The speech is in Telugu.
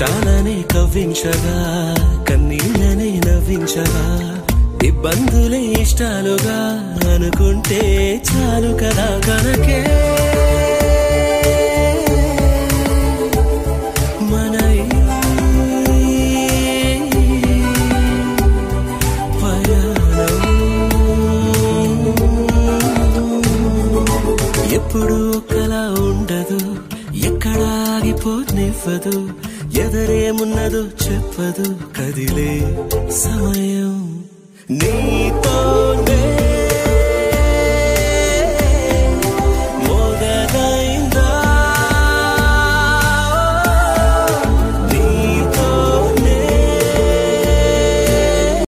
కష్టాలనే కవ్వించగా కన్నీళ్ళనే నవ్వించగా ఇబ్బందులే ఇష్టాలుగా అనుకుంటే చాలు కదా కనకే మన ఎప్పుడు ఒక్కలా ఉండదు ఎక్కడ ఆగిపోనివ్వదు ఎదరేమున్నదో చెప్పదు కదిలే సమయం నీతోనే